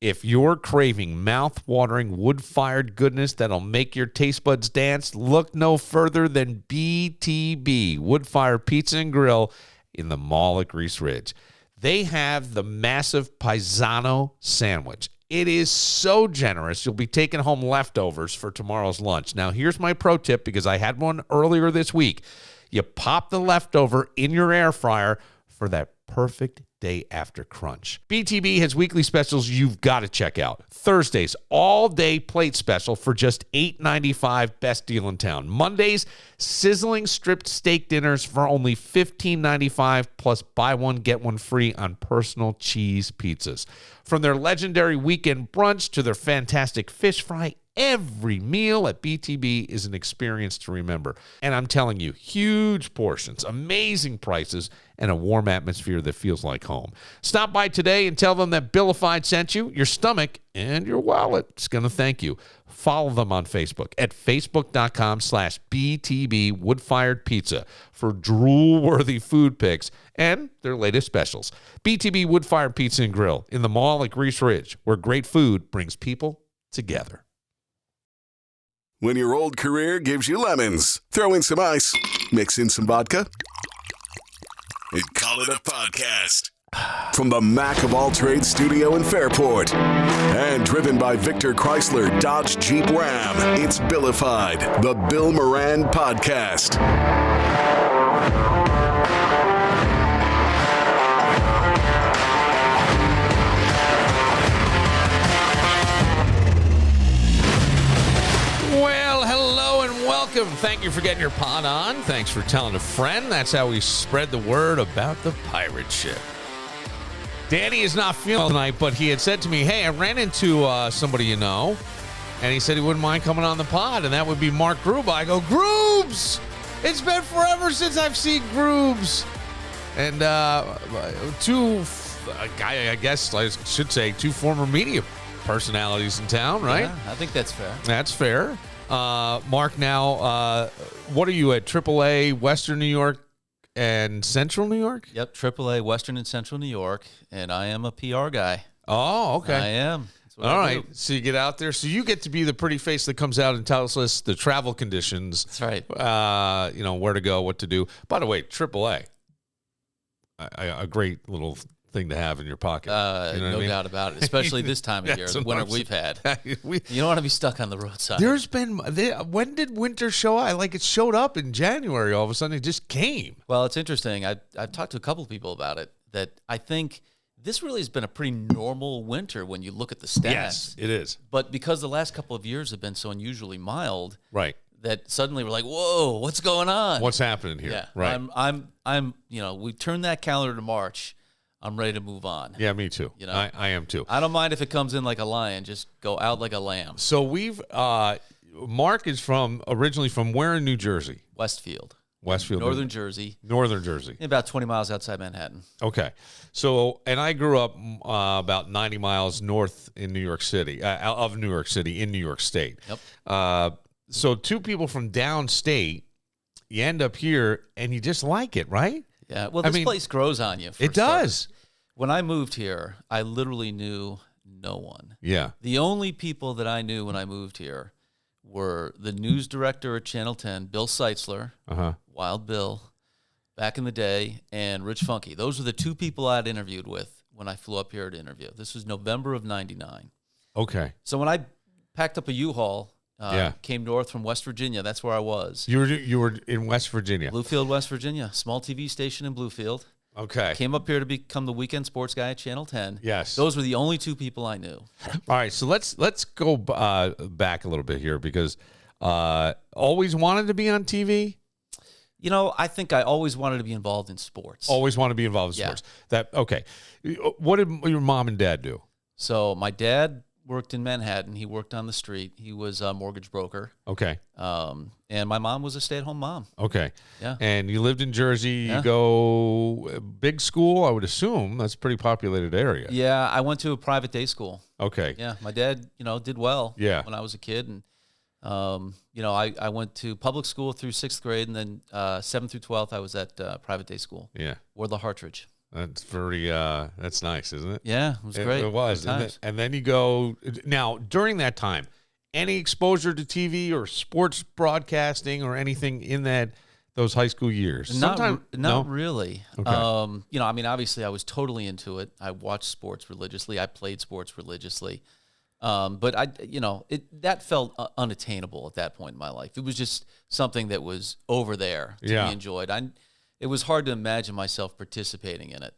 If you're craving mouth-watering, wood-fired goodness that'll make your taste buds dance, look no further than BTB, Wood-Fired Pizza and Grill in the mall at Grease Ridge. They have the massive Paisano sandwich. It is so generous, you'll be taking home leftovers for tomorrow's lunch. Now, here's my pro tip, because I had one earlier this week. You pop the leftover in your air fryer for that perfect day after crunch. BTB has weekly specials you've got to check out. Thursdays, all-day plate special for just $8.95, best deal in town. Mondays, sizzling stripped steak dinners for only $15.95, plus buy one, get one free on personal cheese pizzas. From their legendary weekend brunch to their fantastic fish fry, every meal at BTB is an experience to remember. And I'm telling you, huge portions, amazing prices, and a warm atmosphere that feels like home. Stop by today and tell them that Billified sent you. Your stomach and your wallet is going to thank you. Follow them on Facebook at facebook.com/BTB Wood-Fired Pizza for drool-worthy food pics and their latest specials. BTB Wood-Fired Pizza and Grill in the mall at Grease Ridge, where great food brings people together. When your old career gives you lemons, throw in some ice, mix in some vodka, and call it a podcast. From the Mac of All Trades studio in Fairport, and driven by Victor Chrysler Dodge Jeep Ram, it's Billified, the Bill Moran Podcast. Well, hello and welcome. Thank you for getting your pod on. Thanks for telling a friend. That's how we spread the word about the pirate ship. Danny is not feeling tonight, but he had said to me, hey, I ran into somebody you know, and he said he wouldn't mind coming on the pod, and that would be Mark Gruba. I go, Grubes! It's been forever since I've seen Grubes. And I guess I should say two former media personalities in town, right? Yeah, I think that's fair. That's fair. Mark, now, what are you at, AAA, Western New York and Central New York? Yep, AAA, Western and Central New York, and I am a PR guy. Oh, okay. I am. All right. So you get out there. So you get to be the pretty face that comes out and tells us the travel conditions. That's right. Where to go, what to do. By the way, AAA, a great little thing to have in your pocket. No doubt about it, especially this time of year, the winter we've had. You don't want to be stuck on the roadside. There's been, when did winter show up? Like it showed up in January, all of a sudden it just came. Well, it's interesting. I've talked to a couple of people about it, that I think this really has been a pretty normal winter when you look at the stats. Yes, it is. But because the last couple of years have been so unusually mild, right, that suddenly we're like, whoa, what's going on? What's happening here? Yeah, right. I'm we turned that calendar to March. I'm ready to move on. Yeah, me too. You know, I am too. I don't mind if it comes in like a lion. Just go out like a lamb. So Mark is originally from where in New Jersey? Westfield, Northern Jersey. About 20 miles outside Manhattan. Okay. So, and I grew up about 90 miles north in New York City, of New York City, in New York State. Yep. So two people from downstate, you end up here, and you just like it, right? Yeah, well, this place grows on you. It does. When I moved here, I literally knew no one. Yeah. The only people that I knew when I moved here were the news director at Channel 10, Bill Seitzler, Wild Bill, back in the day, and Rich Funky. Those were the two people I'd interviewed with when I flew up here to interview. This was November of '99. Okay. So when I packed up a U-Haul, came north from West Virginia. That's where I was. You were in West Virginia. Bluefield, West Virginia. Small TV station in Bluefield. Okay. Came up here to become the weekend sports guy at Channel 10. Yes. Those were the only two people I knew. All right. So let's go back a little bit here, because always wanted to be on TV. You know, I think I always wanted to be involved in sports. Always want to be involved in sports. Okay. What did your mom and dad do? So my dad worked in Manhattan. He worked on the street. He was a mortgage broker. Okay. And my mom was a stay-at-home mom. Okay. Yeah. And you lived in Jersey. You go big school, I would assume. That's a pretty populated area. Yeah, I went to a private day school. Okay. Yeah, my dad, did well when I was a kid. And, I went to public school through 6th grade, and then 7th through 12th, I was at private day school. Yeah. Or the Hartridge. That's very, that's nice, isn't it? Yeah, it was great. It was. And then you go, now, during that time, any exposure to TV or sports broadcasting or anything in those high school years? Not really. Okay. I mean, obviously I was totally into it. I watched sports religiously. I played sports religiously. But that felt unattainable at that point in my life. It was just something that was over there to be enjoyed. It was hard to imagine myself participating in it.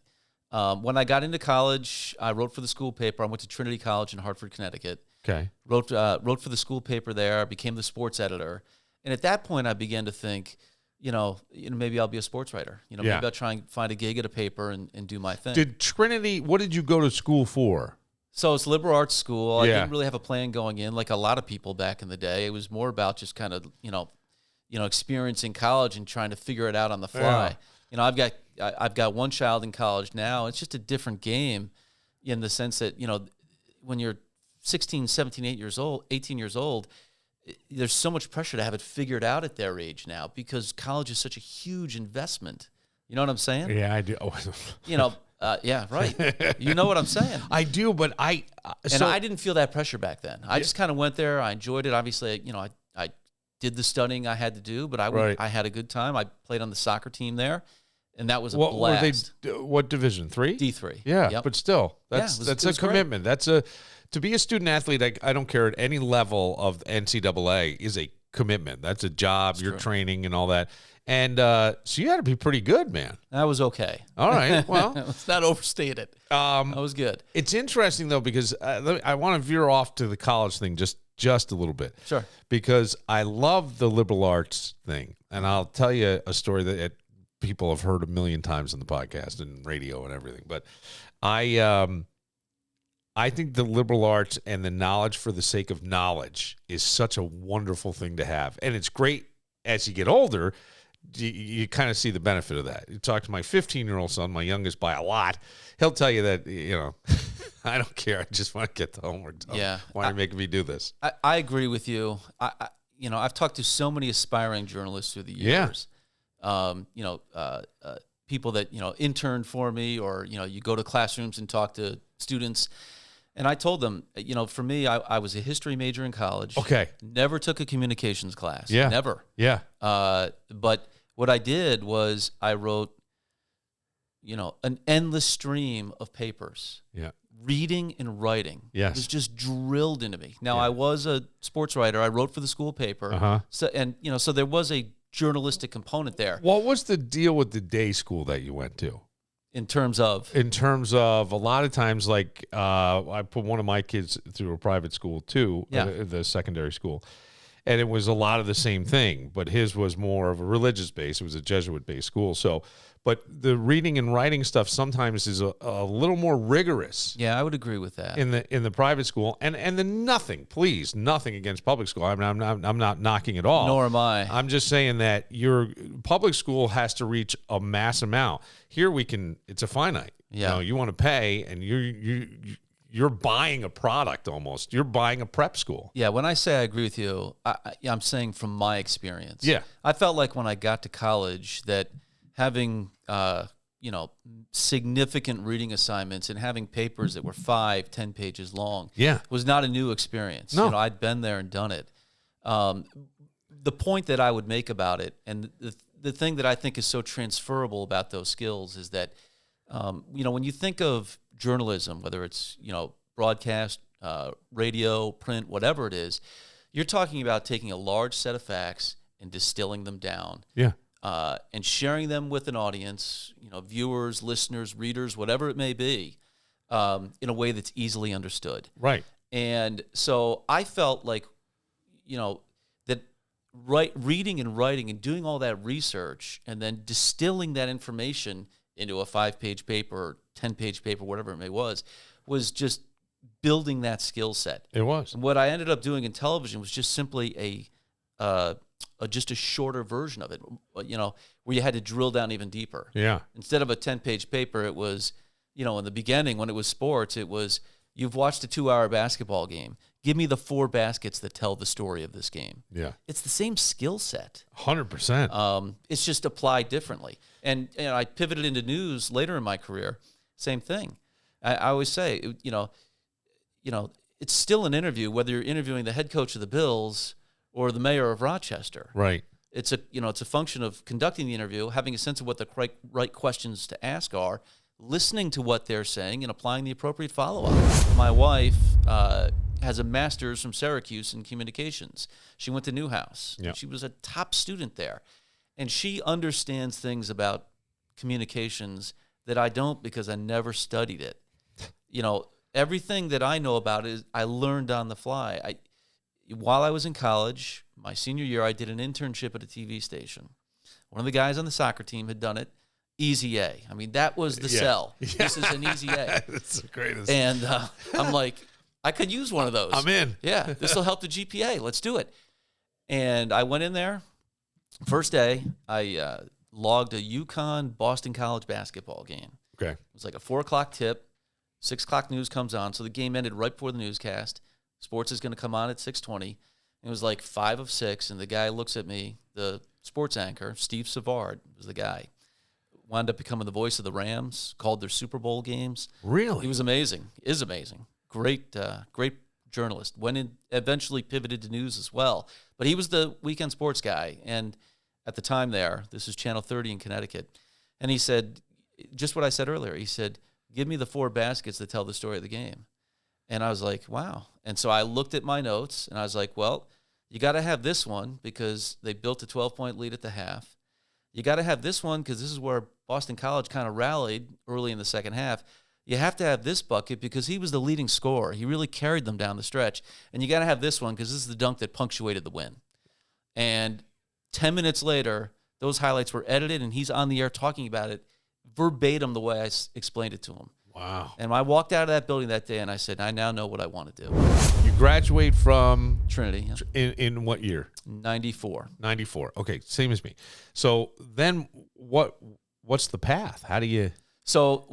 When I got into college, I wrote for the school paper. I went to Trinity College in Hartford, Connecticut. Okay. Wrote for the school paper there. Became the sports editor. And at that point, I began to think, maybe I'll be a sports writer. Maybe I'll try and find a gig at a paper and do my thing. Did Trinity? What did you go to school for? So it's liberal arts school. I didn't really have a plan going in, like a lot of people back in the day. It was more about just kind of, experiencing college and trying to figure it out on the fly. Yeah. I've got one child in college now. It's just a different game in the sense that, when you're 16, 17, 18 years old, there's so much pressure to have it figured out at their age now because college is such a huge investment. You know what I'm saying? Yeah, I do. Yeah, right. You know what I'm saying. I do, but I didn't feel that pressure back then. I just kind of went there. I enjoyed it. Obviously, I did the studying I had to do, but I had a good time. I played on the soccer team there, and that was a blast. What division? 3? D3. Yeah, yep. But still, that's a commitment. Great. To be a student athlete. I don't care at any level of NCAA is a commitment. That's a job. You're training and all that. And so you had to be pretty good, man. That was okay. All right. Well, let's not overstate it. That was good. It's interesting, though, because I want to veer off to the college thing just a little bit. Sure. Because I love the liberal arts thing. And I'll tell you a story that people have heard a million times in the podcast and radio and everything. But I think the liberal arts and the knowledge for the sake of knowledge is such a wonderful thing to have. And it's great as you get older. You kind of see the benefit of that. You talk to my 15-year-old son, my youngest by a lot. He'll tell you that, I don't care. I just want to get the homework done. Yeah. Why are you making me do this? I agree with you. I've talked to so many aspiring journalists through the years. People that, interned for me or, you go to classrooms and talk to students. And I told them, for me, I was a history major in college. Okay. Never took a communications class. Yeah. Never. Yeah. But what I did was I wrote, an endless stream of papers. Yeah. Reading and writing. Yes. It was just drilled into me. Now, I was a sports writer. I wrote for the school paper. Uh-huh. So there was a journalistic component there. What was the deal with the day school that you went to? In terms of a lot of times, like I put one of my kids through a private school too, the secondary school, and it was a lot of the same thing, but his was more of a religious base. It was a Jesuit-based school. So, but the reading and writing stuff sometimes is a little more rigorous. Yeah, I would agree with that. In the private school, and then nothing against public school. I'm not knocking it all. Nor am I. I'm just saying that your public school has to reach a mass amount. Here it's a finite. Yeah. You want to pay, and you're buying a product almost. You're buying a prep school. Yeah, when I say I agree with you, I'm saying from my experience. Yeah. I felt like when I got to college that having, significant reading assignments and having papers that were 5-10 pages long was not a new experience. No. I'd been there and done it. The point that I would make about it, and the thing that I think is so transferable about those skills is that, when you think of journalism, whether it's, broadcast, radio, print, whatever it is, you're talking about taking a large set of facts and distilling them down. Yeah. And sharing them with an audience, viewers, listeners, readers, whatever it may be, in a way that's easily understood. Right. And so I felt like, that reading and writing and doing all that research and then distilling that information into a 5-page paper or 10-page paper, whatever it was just building that skill set. It was. And what I ended up doing in television was just simply just a shorter version of it, where you had to drill down even deeper. Yeah. Instead of a 10-page paper, it was, in the beginning when it was sports, it was, you've watched a 2-hour basketball game. give me the 4 baskets that tell the story of this game. Yeah. It's the same skill set. 100%. It's just applied differently. And I pivoted into news later in my career. Same thing. I always say, it's still an interview, whether you're interviewing the head coach of the Bills or the mayor of Rochester. Right. It's a function of conducting the interview, having a sense of what the right questions to ask are, listening to what they're saying, and applying the appropriate follow-up. My wife has a master's from Syracuse in communications. She went to Newhouse. Yep. She was a top student there. And she understands things about communications that I don't because I never studied it. Everything that I know about is I learned on the fly. While I was in college, my senior year, I did an internship at a TV station. One of the guys on the soccer team had done it. Easy A. I mean, that was the sell. Yeah. This is an easy A. That's the greatest. And I'm like, I could use one of those. I'm in. Yeah, this will help the GPA. Let's do it. And I went in there. First day, I logged a UConn-Boston College basketball game. Okay. It was like a 4 o'clock tip. 6 o'clock news comes on. So the game ended right before the newscast. Sports is going to come on at 6:20. It was like 5 of 6, and the guy looks at me, the sports anchor, Steve Savard was the guy. Wound up becoming the voice of the Rams, called their Super Bowl games. Really? He was amazing. Is amazing. Great journalist. Went in, eventually pivoted to news as well. But he was the weekend sports guy. And at the time there, this is Channel 30 in Connecticut, and he said, just what I said earlier, he said, give me the 4 baskets that tell the story of the game. And I was like, wow. And so I looked at my notes, and I was like, well, you got to have this one because they built a 12-point lead at the half. You got to have this one because this is where Boston College kind of rallied early in the second half. You have to have this bucket because he was the leading scorer. He really carried them down the stretch. And you got to have this one because this is the dunk that punctuated the win. And 10 minutes later, those highlights were edited, and he's on the air talking about it verbatim the way I explained it to him. Wow. And I walked out of that building that day, and I said, I now know what I want to do. You graduate from Trinity. Yeah. In what year? 94. 94. Okay, same as me. So then what's the path? How do you... So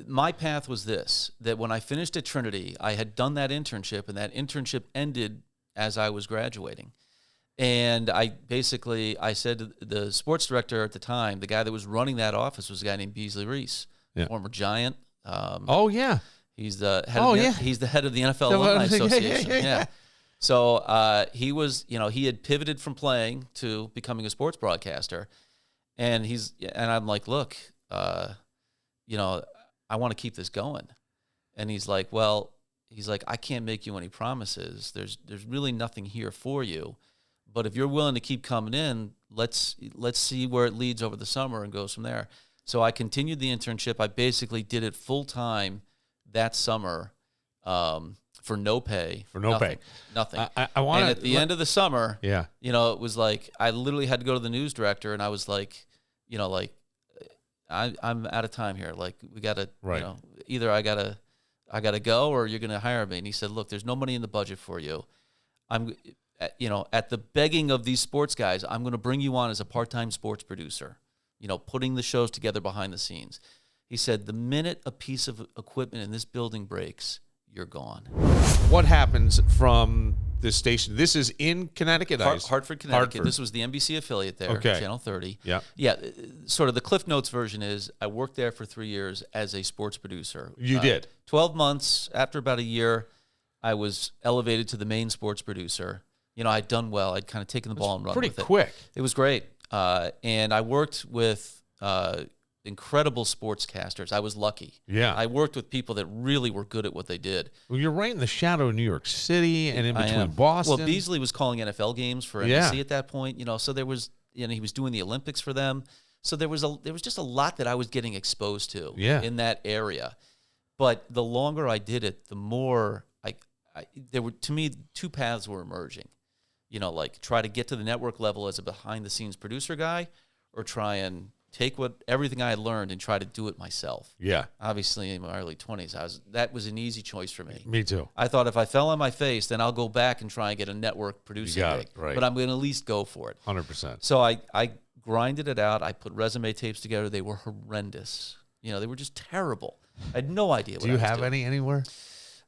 my path was this, that when I finished at Trinity, I had done that internship, and that internship ended as I was graduating. And I said to the sports director at the time, the guy that was running that office was a guy named Beasley Reese, former Giant. He's the head. He's the head of the NFL Alumni Association. Yeah. So he was, he had pivoted from playing to becoming a sports broadcaster, and I'm like, look, I want to keep this going, and he's like, I can't make you any promises. There's really nothing here for you. But if you're willing to keep coming in, let's see where it leads over the summer and goes from there. So I continued the internship. I basically did it full time that summer for no pay. For no pay. Nothing. I want. And at the end of the summer, yeah, it was like I literally had to go to the news director, and I was like, I'm out of time here. Like we gotta, either I gotta go or you're gonna hire me. And he said, look, there's no money in the budget for you. At the begging of these sports guys, I'm going to bring you on as a part-time sports producer, putting the shows together behind the scenes. He said, the minute a piece of equipment in this building breaks, you're gone. What happens from this station? This is in Connecticut, Hartford, Connecticut. This was the NBC affiliate there, Channel 30. Yeah. Yeah, sort of the Cliff Notes version is I worked there for 3 years as a sports producer. You did? 12 months. After about a year, I was elevated to the main sports producer. I'd done well. I'd kind of taken the ball and run with it. Pretty quick. It was great. And I worked with incredible sportscasters. I was lucky. Yeah. I worked with people that really were good at what they did. Well, you're right in the shadow of New York City and in between Boston. Well, Beasley was calling NFL games for NBC at that point. So there was, he was doing the Olympics for them. So there was just a lot that I was getting exposed to in that area. But the longer I did it, the more there were, to me, 2 paths were emerging. Try to get to the network level as a behind-the-scenes producer guy, or try and take everything I had learned and try to do it myself. Yeah. Obviously, in my early 20s, that was an easy choice for me. Me too. I thought if I fell on my face, then I'll go back and try and get a network producing gig. Right. But I'm going to at least go for it. 100%. So I grinded it out. I put resume tapes together. They were horrendous. They were just terrible. I had no idea what I was doing. Do you have any anywhere?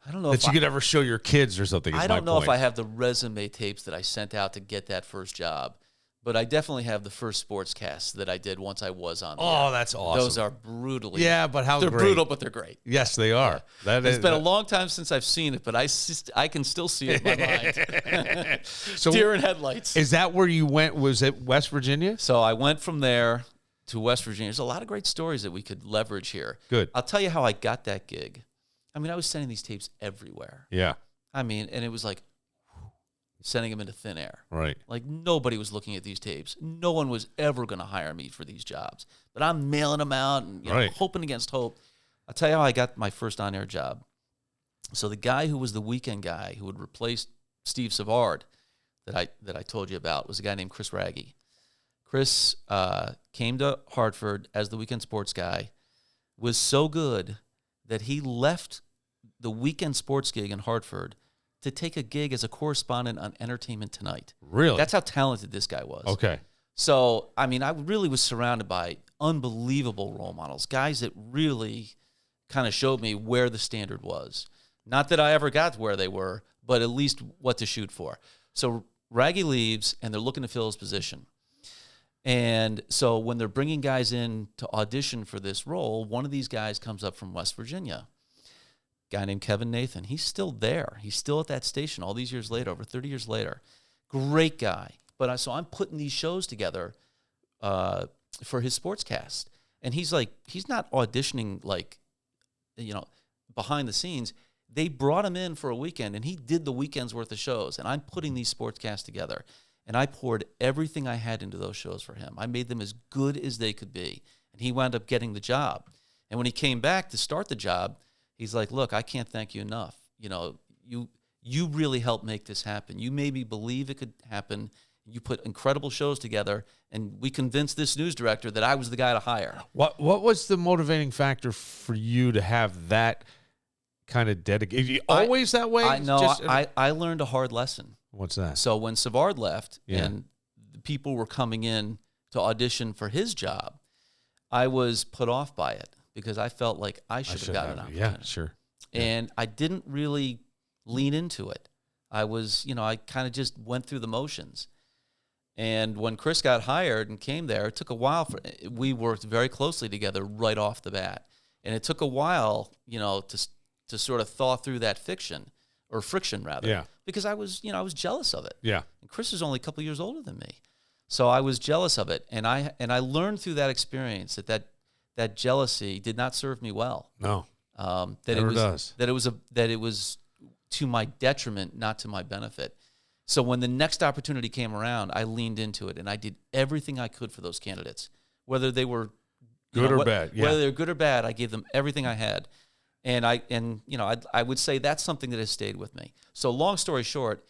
I don't know that if you could ever show your kids or something. I don't know if I have the resume tapes that I sent out to get that first job, but I definitely have the first sportscast that I did once I was on the air. Oh, that's awesome. Those are brutally. Yeah, but they're great. brutal, but they're great. Yes, they are. Yeah. It's been a long time since I've seen it, but I can still see it in my mind. So, deer in headlights. Is that where you went? Was it West Virginia? So I went from there to West Virginia. There's a lot of great stories that we could leverage here. Good. I'll tell you how I got that gig. I mean, I was sending these tapes everywhere. Yeah. I mean, and it was like sending them into thin air. Right. Like nobody was looking at these tapes. No one was ever going to hire me for these jobs. But I'm mailing them out and hoping against hope. I'll tell you how I got my first on-air job. So the guy who was the weekend guy who would replace Steve Savard that I told you about was a guy named Chris Raggy. Chris came to Hartford as the weekend sports guy, was so good that he left the weekend sports gig in Hartford to take a gig as a correspondent on Entertainment Tonight. Really? That's how talented this guy was. Okay. So, I mean, I really was surrounded by unbelievable role models, guys that really kind of showed me where the standard was. Not that I ever got to where they were, but at least what to shoot for. So Raggy leaves, and they're looking to fill his position. And so when they're bringing guys in to audition for this role, one of these guys comes up from West Virginia, a guy named Kevin Nathan. He's still there. He's still at that station all these years later, over 30 years later. Great guy. But so I'm putting these shows together for his sportscast. And he's not auditioning behind the scenes. They brought him in for a weekend, and he did the weekend's worth of shows. And I'm putting these sportscasts together. And I poured everything I had into those shows for him. I made them as good as they could be. And he wound up getting the job. And when he came back to start the job, he's like, look, I can't thank you enough. You really helped make this happen. You made me believe it could happen. You put incredible shows together, and we convinced this news director that I was the guy to hire. What was the motivating factor for you to have that kind of dedication? Always that way? I learned a hard lesson. What's that? So when Savard left and the people were coming in to audition for his job, I was put off by it because I felt like I should have gotten an opportunity. Yeah, sure. And I didn't really lean into it. I kind of just went through the motions. And when Chris got hired and came there, it took a while. We worked very closely together right off the bat. And it took a while, to sort of thaw through that friction, rather. Yeah. Because I was jealous of it. Yeah. And Chris is only a couple years older than me. So I was jealous of it. And I learned through that experience that jealousy did not serve me well. No. That it was to my detriment, not to my benefit. So when the next opportunity came around, I leaned into it and I did everything I could for those candidates, whether they were good or bad. Yeah. Whether they were good or bad, I gave them everything I had. And I would say that's something that has stayed with me. So long story short,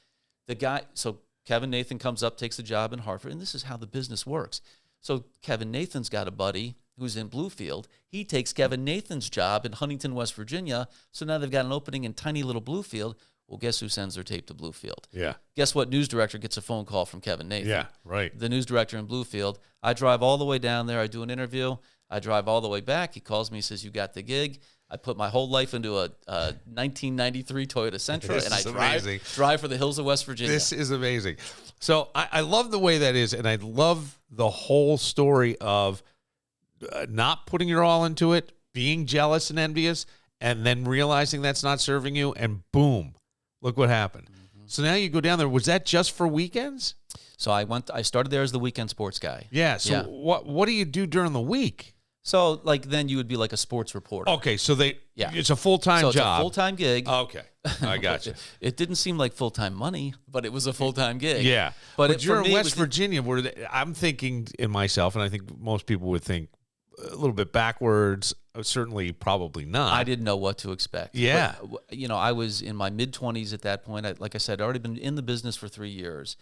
Kevin Nathan comes up, takes the job in Hartford, and this is how the business works. So Kevin Nathan's got a buddy who's in Bluefield. He takes Kevin Nathan's job in Huntington, West Virginia. So now they've got an opening in tiny little Bluefield. Well, guess who sends their tape to Bluefield? Yeah. Guess what news director gets a phone call from Kevin Nathan? Yeah, right. The news director in Bluefield. I drive all the way down there. I do an interview. I drive all the way back. He calls me, he says, you got the gig. I put my whole life into a 1993 Toyota Sentra, and I drive for the hills of West Virginia. This is amazing. So I love the way that is, and I love the whole story of not putting your all into it, being jealous and envious, and then realizing that's not serving you, and boom, look what happened. Mm-hmm. So now you go down there. Was that just for weekends? So I started there as the weekend sports guy. Yeah. So what do you do during the week? So then you would be like a sports reporter. Okay, so it's a full-time job. It's a full-time gig. Okay, I got you. It didn't seem like full-time money, but it was a full-time gig. Yeah, but you're in West Virginia, where I'm thinking in myself, and I think most people would think a little bit backwards. Certainly, probably not. I didn't know what to expect. Yeah, but, I was in my mid-20s at that point. Like I said, I'd already been in the business for 3 years.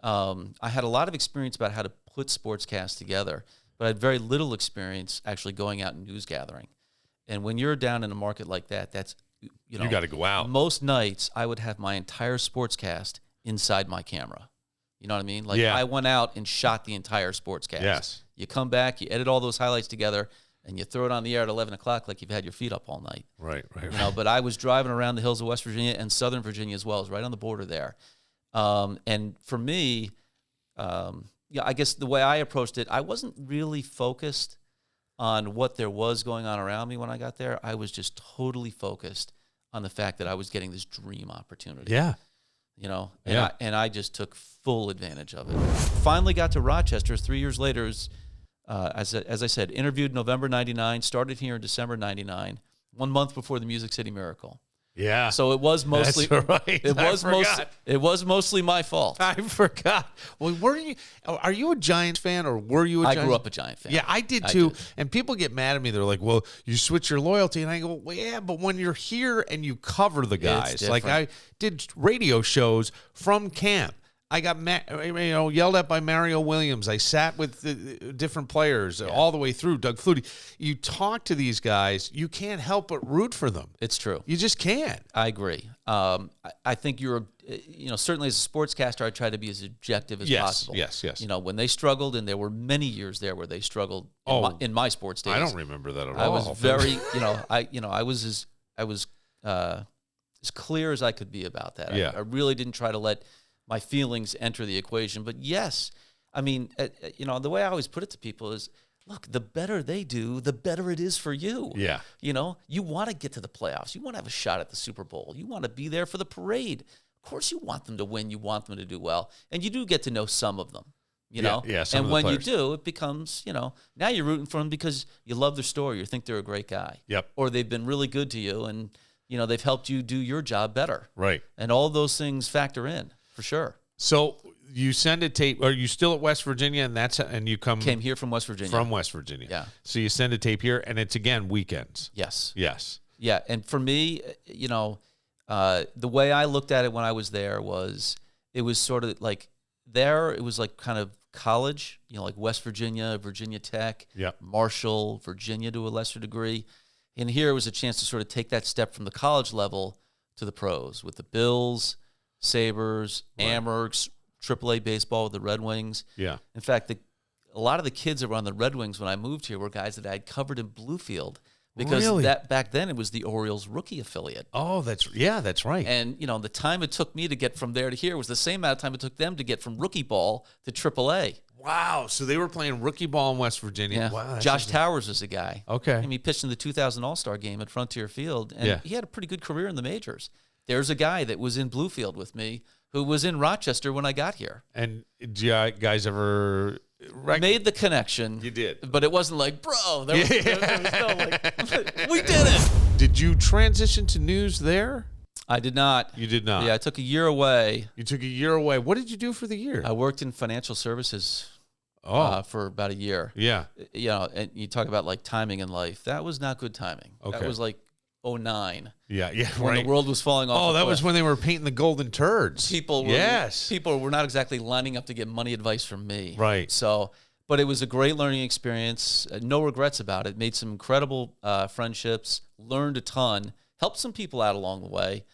I had a lot of experience about how to put sportscasts together. But I had very little experience actually going out and news gathering. And when you're down in a market like that, that's, you got to go out. Most nights I would have my entire sportscast inside my camera. You know what I mean? I went out and shot the entire sportscast. Yes. You come back, you edit all those highlights together. and you throw it on the air at 11 o'clock like you've had your feet up all night. Right. You know, but I was driving around the hills of West Virginia and Southern Virginia as well. It was right on the border there. And for me, I guess the way I approached it, I wasn't really focused on what there was going on around me when I got there. I was just totally focused on the fact that I was getting this dream opportunity. Yeah. You know, and I just took full advantage of it. Finally got to Rochester 3 years later. As I said, interviewed November 99, started here in December 99, 1 month before the Music City Miracle. Yeah. So it was mostly That's right. It was mostly my fault. I forgot. Well, are you a Giants fan or were you a Giants? I grew up a Giant fan. Yeah, I did too. And people get mad at me. They're like, well, you switch your loyalty. And I go, well, yeah, but when you're here and you cover the guys, like I did radio shows from camp. I got yelled at by Mario Williams. I sat with the different players all the way through. Doug Flutie. You talk to these guys, you can't help but root for them. It's true. You just can't. I agree. I think certainly as a sportscaster, I try to be as objective as possible. Yes. Yes. You know, when they struggled, and there were many years there where they struggled in my sports days. I don't remember that at all. I was very, I was as clear as I could be about that. Yeah. I really didn't try to let my feelings enter the equation. But yes, I mean, the way I always put it to people is, look, the better they do, the better it is for you. Yeah. You know, you want to get to the playoffs. You want to have a shot at the Super Bowl. You want to be there for the parade. Of course you want them to win. You want them to do well. And you do get to know some of them, you know? Yeah, and when players. you do, it becomes, now you're rooting for them because you love their story. You think they're a great guy. Yep. Or they've been really good to you and, they've helped you do your job better. Right. And all those things factor in. For sure. So you send a tape. Are you still at West Virginia? And you came here from West Virginia. From West Virginia. Yeah. So you send a tape here, and it's again weekends. Yes. Yes. Yeah, and for me, the way I looked at it when I was there was it was sort of like it was like kind of college. Like West Virginia, Virginia Tech, Marshall, Virginia to a lesser degree, and here it was a chance to sort of take that step from the college level to the pros with the Bills, Sabres, Amherst, AAA baseball with the Red Wings. Yeah. In fact, a lot of the kids that were on the Red Wings when I moved here were guys that I had covered in Bluefield because back then it was the Orioles rookie affiliate. Oh, that's right. And, the time it took me to get from there to here was the same amount of time it took them to get from rookie ball to AAA. Wow. So they were playing rookie ball in West Virginia. Yeah. Wow, Josh Towers was a guy. Okay. And he pitched in the 2000 All-Star game at Frontier Field, and he had a pretty good career in the majors. There's a guy that was in Bluefield with me who was in Rochester when I got here. And did you guys ever made the connection? You did. But it wasn't like, bro, there was no we did it. Did you transition to news there? I did not. You did not? Yeah, I took a year away. You took a year away. What did you do for the year? I worked in financial services for about a year. Yeah. And you talk about like timing in life. That was not good timing. Okay. That was like 2009. Yeah, when the world was falling off. Oh, that was when they were painting the golden turds. People were not exactly lining up to get money advice from me. Right. So, but it was a great learning experience. No regrets about it. Made some incredible friendships. Learned a ton. Helped some people out along the way.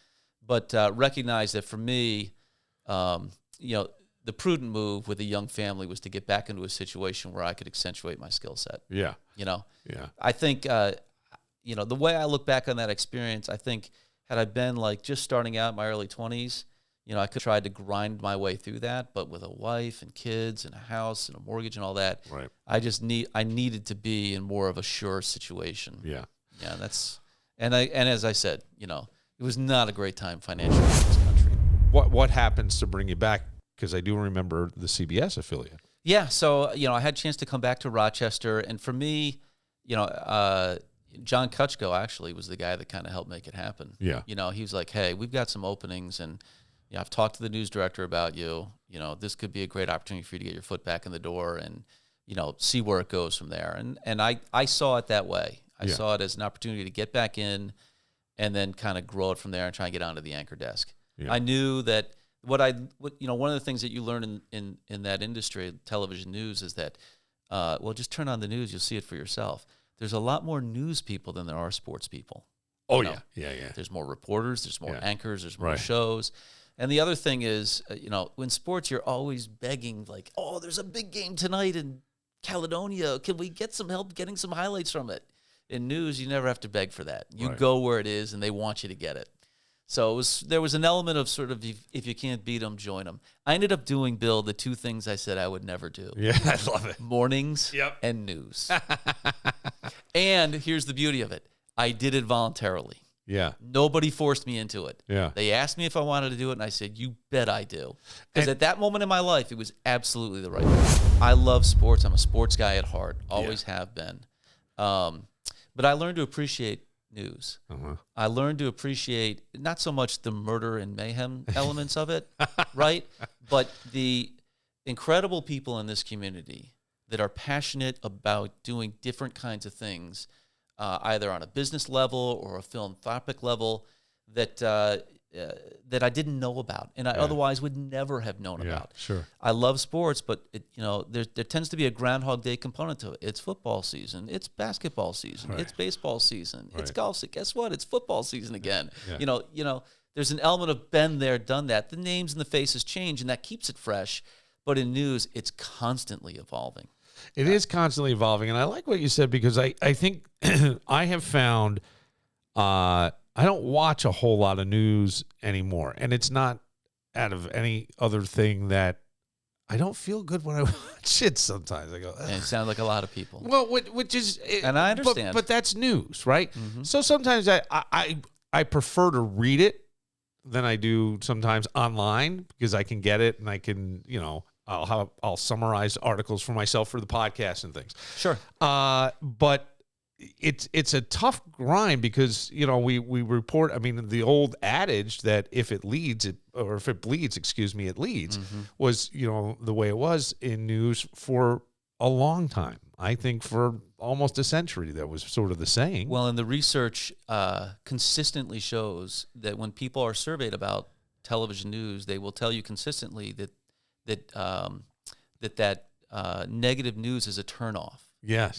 But recognized that for me, the prudent move with a young family was to get back into a situation where I could accentuate my skill set. Yeah. Yeah. I think. The way I look back on that experience, I think had I been like just starting out in my early 20s, I could try to grind my way through that. But with a wife and kids and a house and a mortgage and all that, right. I needed to be in more of a sure situation. Yeah. Yeah. And as I said, it was not a great time financially in this country. What happens to bring you back? Because I do remember the CBS affiliate. Yeah. So, I had a chance to come back to Rochester, and for me, John Kutchko actually was the guy that kind of helped make it happen. Yeah. He was like, hey, we've got some openings, and I've talked to the news director about you. This could be a great opportunity for you to get your foot back in the door and, see where it goes from there. And I saw it that way. I saw it as an opportunity to get back in and then kind of grow it from there and try and get onto the anchor desk. Yeah. I knew that one of the things that you learn in that industry, television news, is that, just turn on the news, you'll see it for yourself. There's a lot more news people than there are sports people. Oh, yeah. There's more reporters, there's more anchors, there's more shows. And the other thing is, in sports, you're always begging, like, oh, there's a big game tonight, and Caledonia. Can we get some help getting some highlights from it? In news, you never have to beg for that. You Right. go where it is, and they want you to get it. So there was an element of sort of, if you can't beat them, join them. I ended up doing, Bill, the two things I said I would never do. Yeah, I love it. Mornings and news. And here's the beauty of it. I did it voluntarily. Yeah. Nobody forced me into it. Yeah. They asked me if I wanted to do it, and I said, you bet I do. Because at that moment in my life, it was absolutely the right thing. I love sports. I'm a sports guy at heart. Always have been. But I learned to appreciate news. I learned to appreciate not so much the murder and mayhem elements of it, right? But the incredible people in this community that are passionate about doing different kinds of things, either on a business level or a philanthropic level, that that I didn't know about, and I otherwise would never have known about. Sure. I love sports, but there tends to be a Groundhog Day component to it. It's football season. It's basketball season. Right. It's baseball season. Right. It's golf season. Guess what? It's football season again. Yeah. There's an element of been there, done that. The names and the faces change, and that keeps it fresh. But in news, it's constantly evolving. It is constantly evolving, and I like what you said because I think I have found I don't watch a whole lot of news anymore, and it's not out of any other thing that I don't feel good when I watch it. Sometimes I go, And it sounds like a lot of people. well, which is, And I understand. but that's news, right? So sometimes I prefer to read it than I do sometimes online because I can get it and I can I'll summarize articles for myself for the podcast and things. Sure. But it's a tough grind because we report. I mean, the old adage that if it bleeds, it leads was the way it was in news for a long time. I think for almost a century that was sort of the saying. Well, and the research consistently shows that when people are surveyed about television news, they will tell you consistently that negative news is a turnoff. Yes.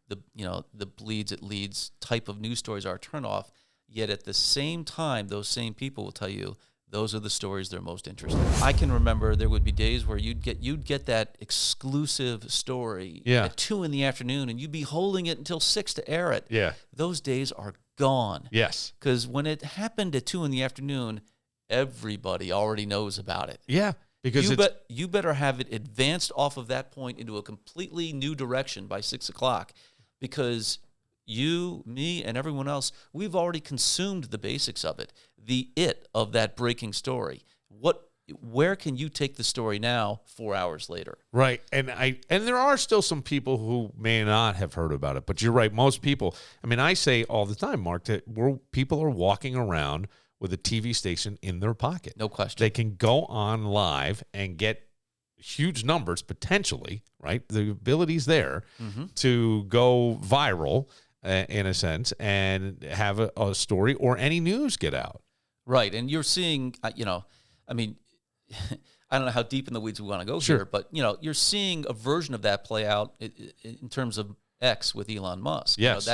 The bleeds it leads type of news stories are a turnoff. Yet at the same time, those same people will tell you those are the stories they're most interested in. I can remember there would be days where you'd get that exclusive story at 2 p.m, and you'd be holding it until 6 to air it. Yeah. Those days are gone. Yes. Because when it happened at 2 p.m, everybody already knows about it. Yeah. Because you better have it advanced off of that point into a completely new direction by 6 o'clock, because you, me, and everyone else, we've already consumed the basics of it, of that breaking story. Where can you take the story now 4 hours later? Right. And there are still some people who may not have heard about it, but you're right. Most people, I mean, I say all the time, Mark, that people are walking around with a TV station in their pocket. No question. They can go on live and get huge numbers potentially, right? The ability's there to go viral in a sense and have a story or any news get out. Right. And you're seeing, I mean, I don't know how deep in the weeds we want to go here, but, you're seeing a version of that play out in terms of X with Elon Musk. Yes.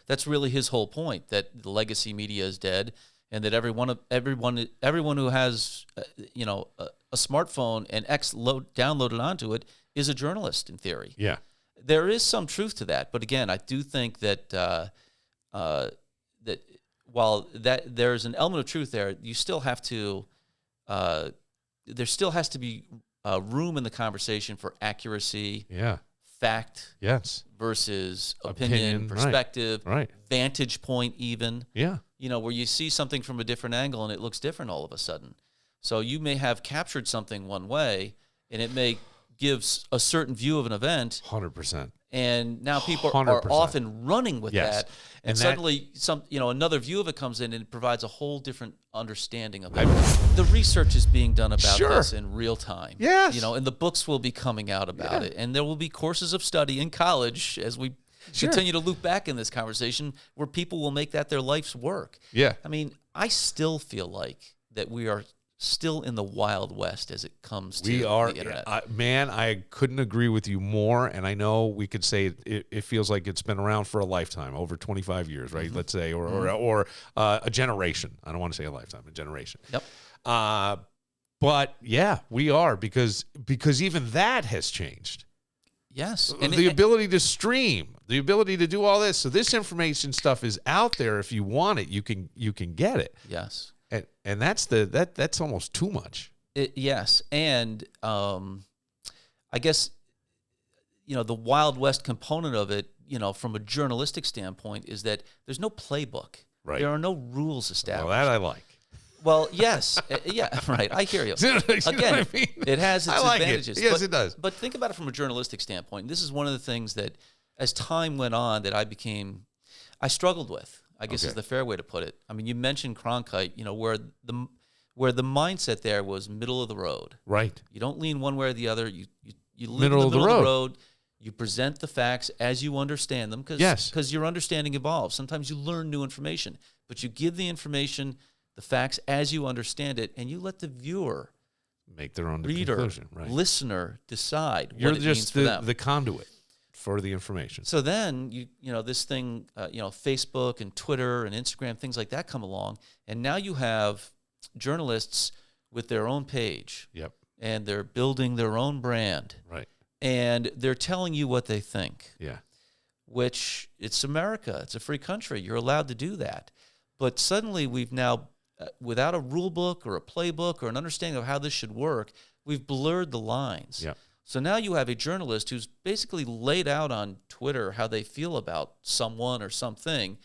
That's really his whole point, that the legacy media is dead, and that everyone who has a smartphone and X downloaded onto it is a journalist in theory. Yeah. There is some truth to that, but again, I do think that that while that there's an element of truth there, you still have to there still has to be room in the conversation for accuracy. Yeah. Fact. Yes. Versus opinion, perspective, right. Vantage point, even. Yeah. Where you see something from a different angle and it looks different all of a sudden. So you may have captured something one way, and it may give a certain view of an event. 100%. And now people 100%. are often running with that. And suddenly another view of it comes in and it provides a whole different understanding of it. The research is being done about this in real time. Yes. And the books will be coming out about it. And there will be courses of study in college as we continue to loop back in this conversation where people will make that their life's work. Yeah. I mean, I still feel like that we are still in the Wild West as it comes to the internet. I couldn't agree with you more. And I know we could say it feels like it's been around for a lifetime, over 25 years, right? Let's say, or a generation. I don't want to say a lifetime, a generation. Yep. But yeah, we are because even that has changed. Yes. And the ability to stream, the ability to do all this. So this information stuff is out there. If you want it, you can get it. Yes. And that's almost too much. Yes. And I guess, the Wild West component of it, from a journalistic standpoint, is that there's no playbook. Right. There are no rules established. Well, that I like. Well, yes. Yeah, right. I hear you. Again, it has its advantages. Yes, it does. But think about it from a journalistic standpoint. This is one of the things that, as time went on, that I struggled with, I guess is the fair way to put it. I mean, you mentioned Cronkite, where the mindset there was middle of the road. Right. You don't lean one way or the other. You live Middle in the of middle the of the road. You present the facts as you understand them, because your understanding evolves. Sometimes you learn new information, but you give the information, the facts as you understand it, and you let the viewer, make their own reader, conclusion. Right. listener decide You're what it just means for them. the conduit for the information. So then this thing, Facebook and Twitter and Instagram, things like that come along, and now you have journalists with their own page. Yep. And they're building their own brand. Right. And they're telling you what they think. Yeah. Which, it's America. It's a free country. You're allowed to do that. But suddenly we've now, without a rule book or a playbook or an understanding of how this should work, we've blurred the lines. Yeah. So now you have a journalist who's basically laid out on Twitter how they feel about someone or something,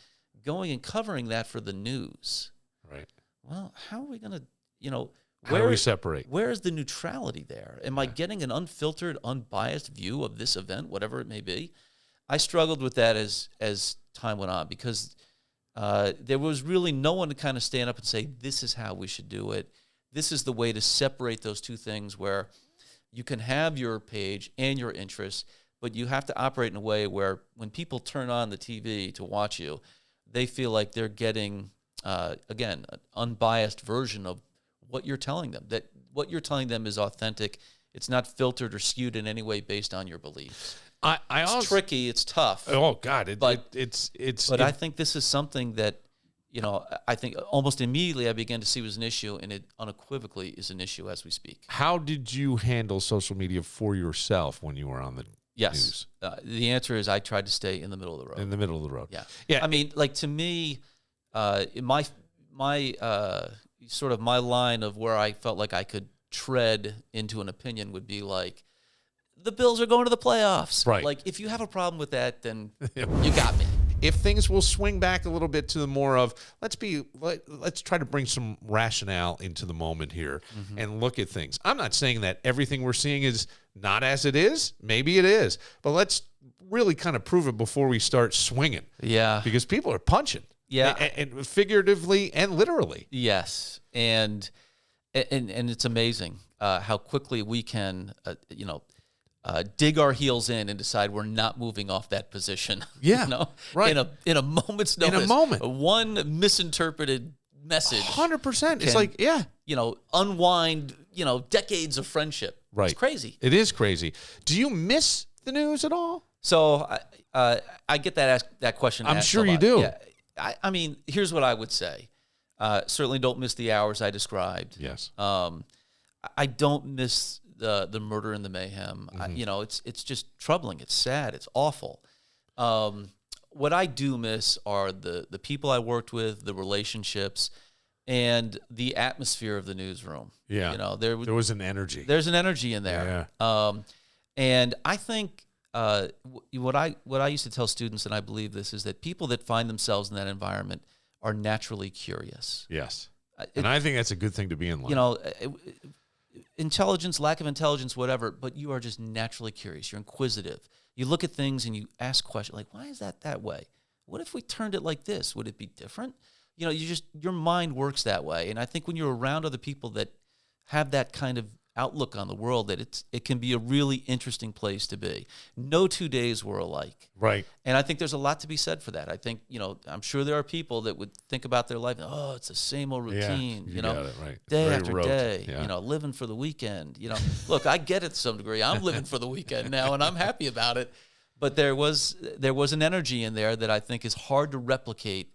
going and covering that for the news. Right. Well, how are we going to, how do we separate? Where is the neutrality there? Am I getting an unfiltered, unbiased view of this event, whatever it may be? I struggled with that as time went on, because there was really no one to kind of stand up and say, this is how we should do it. This is the way to separate those two things, where you can have your page and your interests, but you have to operate in a way where when people turn on the TV to watch you, they feel like they're getting, again, an unbiased version of what you're telling them, that what you're telling them is authentic. It's not filtered or skewed in any way based on your beliefs. It's tricky. It's tough. Oh God. But I think this is something that, I think almost immediately I began to see was an issue, and it unequivocally is an issue as we speak. How did you handle social media for yourself when you were on the news? The answer is I tried to stay in the middle of the road. In the middle of the road. Yeah. Yeah. I mean, like, to me, my sort of my line of where I felt like I could tread into an opinion would be like, the Bills are going to the playoffs. Right. Like, if you have a problem with that, then you got me. If things will swing back a little bit to the more of, let's try to bring some rationale into the moment here and look at things. I'm not saying that everything we're seeing is not as it is. Maybe it is. But let's really kind of prove it before we start swinging. Yeah. Because people are punching. Yeah. And figuratively and literally. Yes. And it's amazing how quickly we can, dig our heels in and decide we're not moving off that position. Yeah. Right. In a moment's notice. In a moment. One misinterpreted message. 100%. It's like, yeah. Unwind, decades of friendship. Right. It's crazy. It is crazy. Do you miss the news at all? So I get that question. I'm asked sure a lot. you do. Yeah. I mean, here's what I would say. Certainly don't miss the hours I described. Yes. I don't miss the murder and the mayhem. It's just troubling. It's sad. It's awful. What I do miss are the people I worked with, the relationships, and the atmosphere of the newsroom. Yeah. There was an energy. There's an energy in there. Yeah. And I think what I used to tell students, and I believe this, is that people that find themselves in that environment are naturally curious. Yes. And I think that's a good thing to be in life. Intelligence, lack of intelligence, whatever, but you are just naturally curious. You're inquisitive. You look at things and you ask questions like, why is that way? What if we turned it like this? Would it be different? Your mind works that way. And I think when you're around other people that have that kind of outlook on the world, that it can be a really interesting place to be. No 2 days were alike. Right. And I think there's a lot to be said for that. I think, I'm sure there are people that would think about their life, it's the same old routine, you got it, right. day Very after rote. day, Yeah. Living for the weekend, Look, I get it to some degree. I'm living for the weekend now and I'm happy about it. But there was an energy in there that I think is hard to replicate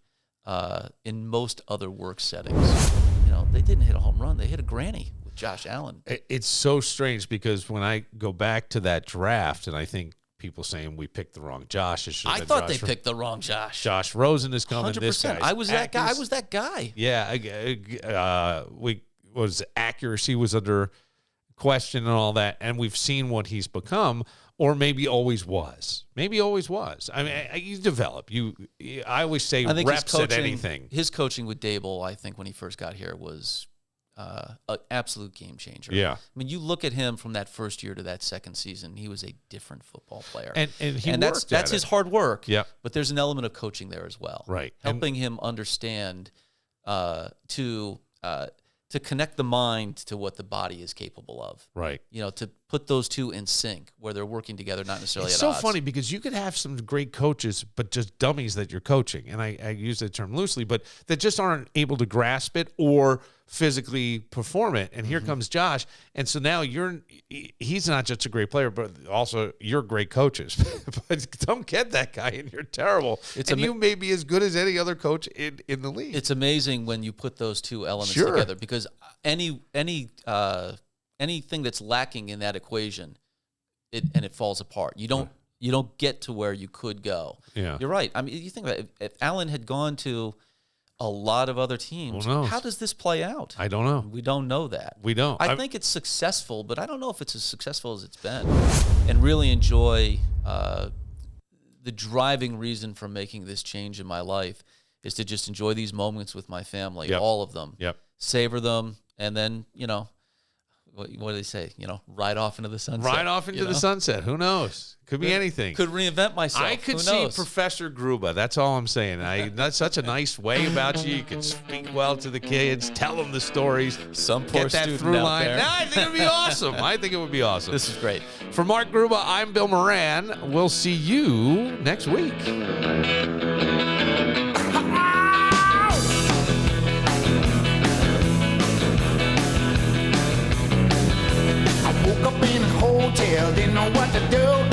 in most other work settings. They didn't hit a home run. They hit a granny with Josh Allen. It's so strange because when I go back to that draft, and I think people saying we picked the wrong Josh. I thought they picked the wrong Josh. Josh Rosen is coming. 100%. This guy. I was that guy. I was that guy. Yeah. Accuracy was under question and all that, and we've seen what he's become, or maybe always was. I mean, you develop. I always say I think reps at anything. His coaching with Dable, I think, when he first got here was an absolute game changer. Yeah. I mean, you look at him from that first year to that second seaon, he was a different football player. And that's his hard work. Yeah. But there's an element of coaching there as well. Right. Helping him understand to connect the mind to what the body is capable of. Right. To put those two in sync where they're working together, not necessarily it's at odds. so funny because you could have some great coaches, but just dummies that you're coaching. And I use that term loosely, but that just aren't able to grasp it or physically perform it. And here comes Josh. And so now he's not just a great player, but also you're great coaches. But don't get that guy and you're terrible. You may be as good as any other coach in the league. It's amazing when you put those two elements Sure. together, because anything that's lacking in that equation, it falls apart. You don't get to where you could go. Yeah. You're right. I mean, you think about it, if Allen had gone to a lot of other teams, how does this play out? I don't know. We don't know that. We don't. I think it's successful, but I don't know if it's as successful as it's been. And really enjoy the driving reason for making this change in my life is to just enjoy these moments with my family, all of them. Yep. Savor them, and then, what do they say? Ride off into the sunset. Ride off into the sunset. Who knows? Could be anything. Could reinvent myself. I could see Professor Gruba. That's all I'm saying. That's such a nice way about you. You can speak well to the kids, tell them the stories. Some poor get that student through out line. there. No, I think it would be awesome. I think it would be awesome. This is great. For Mark Gruba, I'm Bill Moran. We'll see you next week. Woke up in a hotel, didn't know what to do.